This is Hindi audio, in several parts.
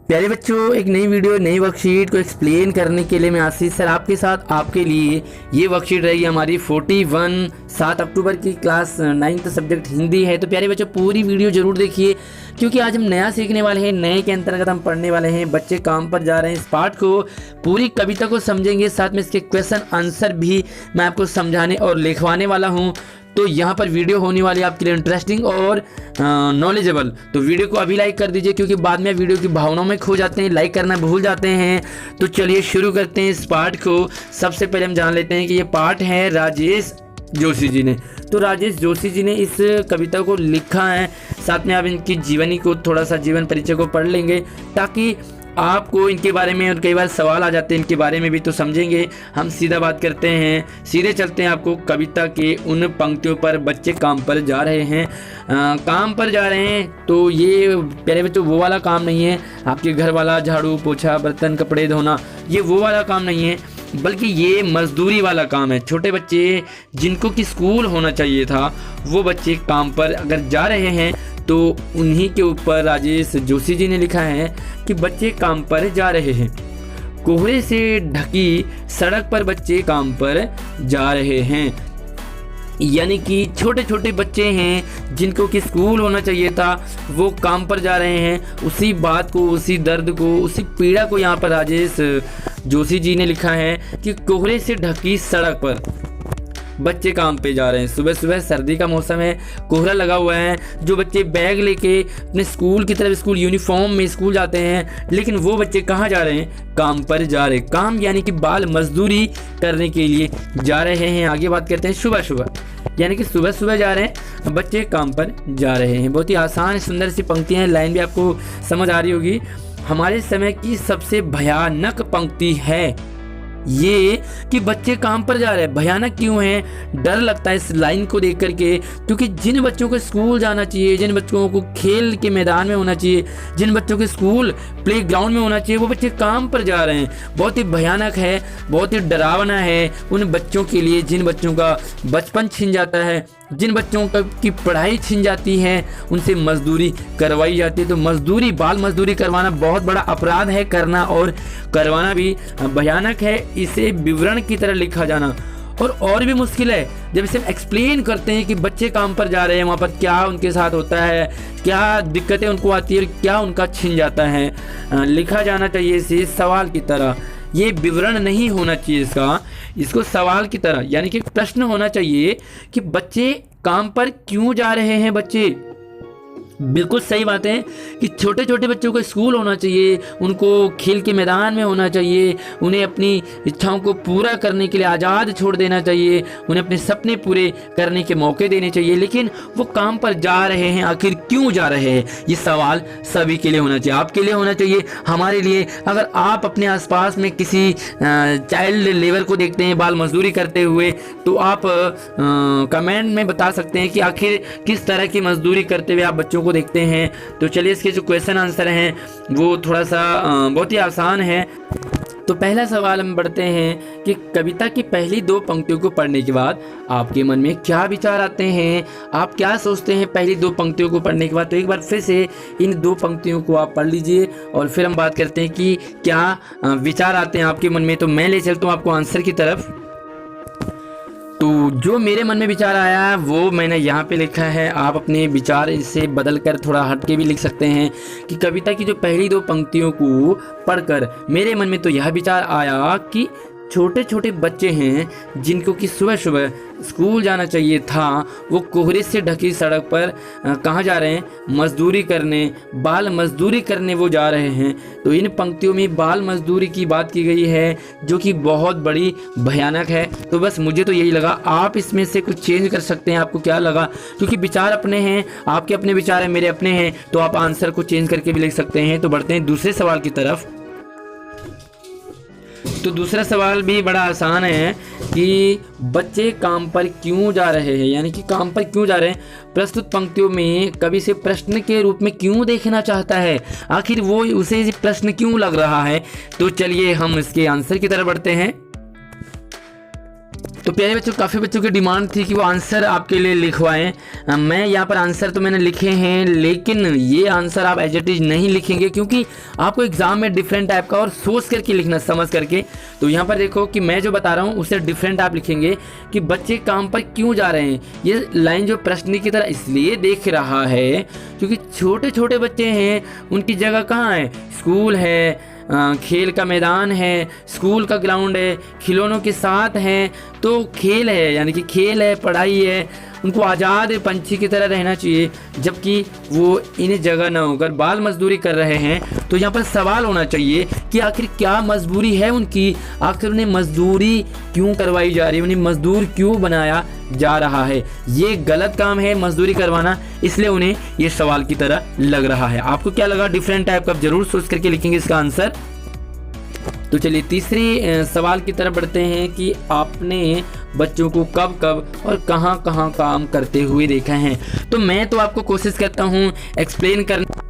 प्यारे बच्चों, एक नई वीडियो नई वर्कशीट को एक्सप्लेन करने के लिए मैं आशीष सर आपके साथ आपके लिए ये वर्कशीट रहेगी हमारी 41 7 अक्टूबर की क्लास 9th सब्जेक्ट हिंदी है। तो प्यारे बच्चों पूरी वीडियो जरूर देखिए, क्योंकि आज हम नया सीखने वाले हैं। नए के अंतर्गत हम पढ़ने वाले हैं बच्चे काम पर जा रहे हैं। इस पाठ को पूरी कविता को समझेंगे, साथ में इसके क्वेश्चन आंसर भी मैं आपको समझाने और लिखवाने वाला हूँ। तो यहाँ पर वीडियो होने वाली है आपके लिए इंटरेस्टिंग और नॉलेजेबल। तो वीडियो को अभी लाइक कर दीजिए, क्योंकि बाद में वीडियो की भावनाओं में खो जाते हैं, लाइक करना भूल जाते हैं। तो चलिए शुरू करते हैं इस पाठ को। सबसे पहले हम जान लेते हैं कि ये पाठ है राजेश जोशी जी ने। तो राजेश जोशी जी ने इस कविता को लिखा है। साथ में आप इनकी जीवनी को, थोड़ा सा जीवन परिचय को पढ़ लेंगे, ताकि आपको इनके बारे में, और कई बार सवाल आ जाते हैं इनके बारे में भी, तो समझेंगे। हम सीधा बात करते हैं, सीधे चलते हैं आपको कविता के उन पंक्तियों पर। बच्चे काम पर जा रहे हैं, काम पर जा रहे हैं। तो ये प्यारे बच्चों वो वाला काम नहीं है आपके घर वाला झाड़ू पोछा बर्तन कपड़े धोना, ये वो वाला काम नहीं है, बल्कि ये मजदूरी वाला काम है। छोटे बच्चे जिनको कि स्कूल होना चाहिए था, वो बच्चे काम पर अगर जा रहे हैं, तो उन्हीं के ऊपर राजेश जोशी जी ने लिखा है कि बच्चे काम पर जा रहे हैं। कोहरे से ढकी सड़क पर बच्चे काम पर जा रहे हैं। यानी कि छोटे छोटे बच्चे हैं जिनको कि स्कूल होना चाहिए था, वो काम पर जा रहे हैं। उसी बात को, उसी दर्द को, उसी पीड़ा को यहाँ पर राजेश जोशी जी ने लिखा है कि कोहरे से ढकी सड़क पर बच्चे काम पे जा रहे हैं। सुबह सुबह सर्दी का मौसम है, कोहरा लगा हुआ है। जो बच्चे बैग लेके अपने स्कूल की तरफ, स्कूल यूनिफॉर्म में स्कूल जाते हैं, लेकिन वो बच्चे कहाँ जा रहे हैं? काम पर जा रहे हैं। काम यानी कि बाल मजदूरी करने के लिए जा रहे हैं। आगे बात करते हैं सुबह सुबह, यानी कि सुबह सुबह जा रहे हैं बच्चे काम पर जा रहे हैं। बहुत ही आसान सुंदर सी पंक्तियाँ हैं, लाइन भी आपको समझ आ रही होगी। हमारे समय की सबसे भयानक पंक्ति है ये कि बच्चे काम पर जा रहे हैं। भयानक क्यों है? डर लगता है इस लाइन को देख करके, क्योंकि जिन बच्चों को स्कूल जाना चाहिए, जिन बच्चों को खेल के मैदान में होना चाहिए, जिन बच्चों के स्कूल प्ले ग्राउंड में होना चाहिए, वो बच्चे काम पर जा रहे हैं। बहुत ही भयानक है, बहुत ही डरावना है उन बच्चों के लिए जिन बच्चों का बचपन छिन जाता है, जिन बच्चों की पढ़ाई छिन जाती है, उनसे मजदूरी करवाई जाती है। तो मजदूरी, बाल मजदूरी करवाना बहुत बड़ा अपराध है, करना और करवाना भी भयानक है। इसे विवरण की तरह लिखा जाना और भी मुश्किल है जब इसे हम एक्सप्लेन करते हैं कि बच्चे काम पर जा रहे हैं, वहाँ पर क्या उनके साथ होता है, क्या दिक्कतें उनको आती है, क्या उनका छिन जाता है। लिखा जाना चाहिए इसे सवाल की तरह। ये विवरण नहीं होना चाहिए इसको सवाल की तरह, यानी कि प्रश्न होना चाहिए कि बच्चे काम पर क्यों जा रहे हैं। बच्चे, बिल्कुल सही बात है कि छोटे छोटे बच्चों को स्कूल होना चाहिए, उनको खेल के मैदान में होना चाहिए, उन्हें अपनी इच्छाओं को पूरा करने के लिए आज़ाद छोड़ देना चाहिए, उन्हें अपने सपने पूरे करने के मौके देने चाहिए। लेकिन वो काम पर जा रहे हैं, आखिर क्यों जा रहे हैं? ये सवाल सभी के लिए होना चाहिए, आपके लिए होना चाहिए, हमारे लिए। अगर आप अपने आसपास में किसी चाइल्ड लेबर को देखते हैं बाल मजदूरी करते हुए, तो आप कमेंट में बता सकते हैं कि आखिर किस तरह की मजदूरी करते हुए आप बच्चों को देखते हैं। तो चलिए इसके जो क्वेश्चन आंसर हैं वो थोड़ा सा बहुत ही आसान है। तो पहला सवाल हम बढ़ते हैं कि कविता की पहली 2 पंक्तियों को पढ़ने के बाद आपके मन में क्या विचार आते हैं, आप क्या सोचते हैं पहली 2 पंक्तियों को पढ़ने के बाद। तो एक बार फिर से इन 2 पंक्तियों को आप पढ़ लीजिए और फिर हम बात करते हैं कि क्या विचार आते हैं आपके मन में। तो मैं ले चलता हूँ आपको आंसर की तरफ। तो जो मेरे मन में विचार आया वो मैंने यहाँ पे लिखा है। आप अपने विचार इसे बदल कर थोड़ा हट के भी लिख सकते हैं कि कविता की जो पहली 2 पंक्तियों को पढ़कर मेरे मन में तो यह विचार आया कि छोटे छोटे बच्चे हैं जिनको कि सुबह सुबह स्कूल जाना चाहिए था, वो कोहरे से ढकी सड़क पर कहाँ जा रहे हैं? मजदूरी करने, बाल मजदूरी करने वो जा रहे हैं। तो इन पंक्तियों में बाल मजदूरी की बात की गई है, जो कि बहुत बड़ी भयानक है। तो बस मुझे तो यही लगा, आप इसमें से कुछ चेंज कर सकते हैं, आपको क्या लगा, क्योंकि विचार अपने हैं, आपके अपने विचार हैं, मेरे अपने हैं, तो आप आंसर को चेंज करके भी लिख सकते हैं। तो बढ़ते हैं दूसरे सवाल की तरफ। तो दूसरा सवाल भी बड़ा आसान है कि बच्चे काम पर क्यों जा रहे हैं, यानी कि काम पर क्यों जा रहे हैं। प्रस्तुत पंक्तियों में कवि से प्रश्न के रूप में क्यों देखना चाहता है, आखिर वो उसे प्रश्न क्यों लग रहा है। तो चलिए हम इसके आंसर की तरफ बढ़ते हैं। तो प्यारे बच्चों, काफ़ी बच्चों की डिमांड थी कि वो आंसर आपके लिए लिखवाएं। मैं यहाँ पर आंसर तो मैंने लिखे हैं, लेकिन ये आंसर आप एज इट इज नहीं लिखेंगे, क्योंकि आपको एग्जाम में डिफरेंट टाइप का और सोच करके लिखना, समझ करके। तो यहाँ पर देखो कि मैं जो बता रहा हूँ उससे डिफरेंट आप लिखेंगे कि बच्चे काम पर क्यों जा रहे हैं। ये लाइन जो प्रश्न की तरह इसलिए देख रहा है क्योंकि छोटे छोटे बच्चे हैं, उनकी जगह कहाँ है, स्कूल है, खेल का मैदान है, स्कूल का ग्राउंड है, खिलौनों के साथ हैं, तो खेल है, यानी कि खेल है, पढ़ाई है, उनको आज़ाद पंछी की तरह रहना चाहिए, जबकि वो इन जगह न होकर बाल मजदूरी कर रहे हैं। तो यहाँ पर सवाल होना चाहिए कि आखिर क्या मजबूरी है उनकी, आखिर उन्हें मजदूरी क्यों करवाई जा रही है, उन्हें मजदूर क्यों बनाया जा रहा है। ये गलत काम है मजदूरी करवाना, इसलिए उन्हें ये सवाल की तरह लग रहा है। आपको क्या लगा डिफरेंट टाइप का, जरूर सोच करके लिखेंगे इसका आंसर। तो चलिए तीसरी सवाल की तरफ बढ़ते हैं कि आपने बच्चों को कब कब और कहां कहां काम करते हुए देखा है। तो मैं तो आपको कोशिश करता हूं एक्सप्लेन करने,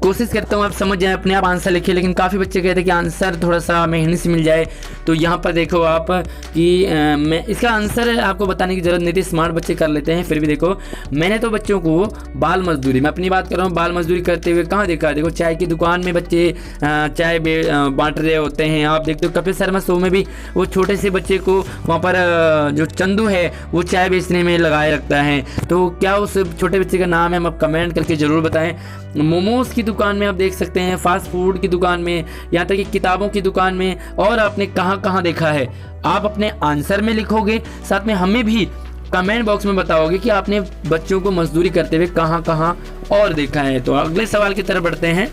कोशिश करता हूँ आप समझ जाएं, अपने आप आंसर लिखिए, लेकिन काफ़ी बच्चे कहते हैं कि आंसर थोड़ा सा मेहनत से मिल जाए। तो यहाँ पर देखो आप कि मैं इसका आंसर आपको बताने की ज़रूरत नहीं थी, स्मार्ट बच्चे कर लेते हैं। फिर भी देखो, मैंने तो बच्चों को बाल मजदूरी, मैं अपनी बात कर रहा हूँ, बाल मजदूरी करते हुए कहाँ देखा। देखो चाय की दुकान में बच्चे चाय बांट रहे होते हैं। आप देखते हो कपिल शर्मा शो में भी वो छोटे से बच्चे को वहाँ पर जो चंदू है वो चाय बेचने में लगाए रखता है। तो क्या उस छोटे बच्चे का नाम है, आप कमेंट करके ज़रूर बताएं। मोमोज़ की दुकान में आप देख सकते हैं, फास्ट फूड की दुकान में, यहाँ तक कि किताबों की दुकान में, और आपने कहाँ कहाँ देखा है। आप अपने आंसर में लिखोगे, साथ में हमें भी कमेंट बॉक्स में बताओगे कि आपने बच्चों को मजदूरी करते हुए कहाँ कहाँ और देखा है। तो अगले सवाल की तरफ बढ़ते हैं।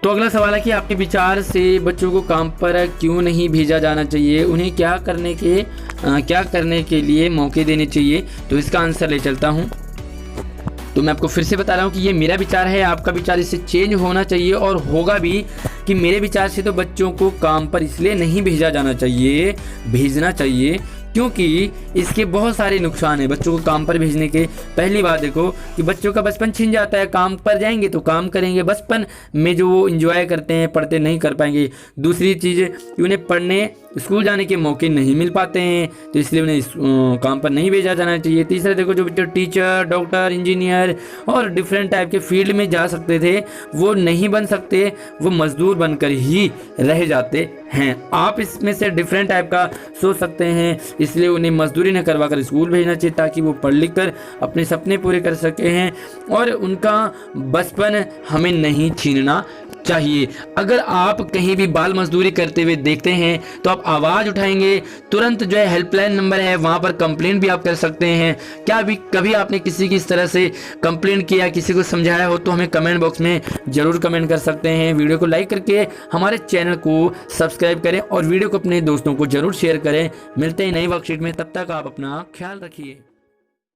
तो अगला सवाल है कि आपके विचार से बच्चों को काम पर क्यों नहीं भेजा जाना चाहिए, उन्हें क्या करने के लिए मौके देने चाहिए। तो इसका आंसर ले चलता हूँ। तो मैं आपको फिर से बता रहा हूँ कि ये मेरा विचार है, आपका विचार इससे चेंज होना चाहिए और होगा भी। कि मेरे विचार से तो बच्चों को काम पर इसलिए नहीं भेजा जाना चाहिए, भेजना चाहिए क्योंकि इसके बहुत सारे नुकसान हैं बच्चों को काम पर भेजने के। पहली बात देखो कि बच्चों का बचपन छिन जाता है, काम पर जाएंगे तो काम करेंगे, बचपन में जो वो इंजॉय करते हैं पढ़ते नहीं कर पाएंगे। दूसरी चीज़ कि उन्हें पढ़ने स्कूल जाने के मौके नहीं मिल पाते हैं, तो इसलिए उन्हें काम पर नहीं भेजा जाना चाहिए। तीसरा देखो, जो बच्चे टीचर, डॉक्टर, इंजीनियर और डिफरेंट टाइप के फील्ड में जा सकते थे वो नहीं बन सकते, वो मजदूर बनकर ही रह जाते हैं। आप इसमें से डिफरेंट टाइप का सोच सकते हैं, इसलिए उन्हें मजदूरी न करवा कर स्कूल भेजना चाहिए ताकि वो पढ़ लिख कर अपने सपने पूरे कर सके हैं और उनका बचपन हमें नहीं छीनना चाहिए। अगर आप कहीं भी बाल मजदूरी करते हुए देखते हैं तो आप आवाज़ उठाएंगे, तुरंत जो है हेल्पलाइन नंबर है वहाँ पर कंप्लेंट भी आप कर सकते हैं। क्या भी कभी आपने किसी की इस तरह से कंप्लेंट किया, किसी को समझाया हो तो हमें कमेंट बॉक्स में ज़रूर कमेंट कर सकते हैं। वीडियो को लाइक करके हमारे चैनल को सब्सक्राइब करें और वीडियो को अपने दोस्तों को ज़रूर शेयर करें। मिलते हैं नई वर्कशीट में, तब तक आप अपना ख्याल रखिए।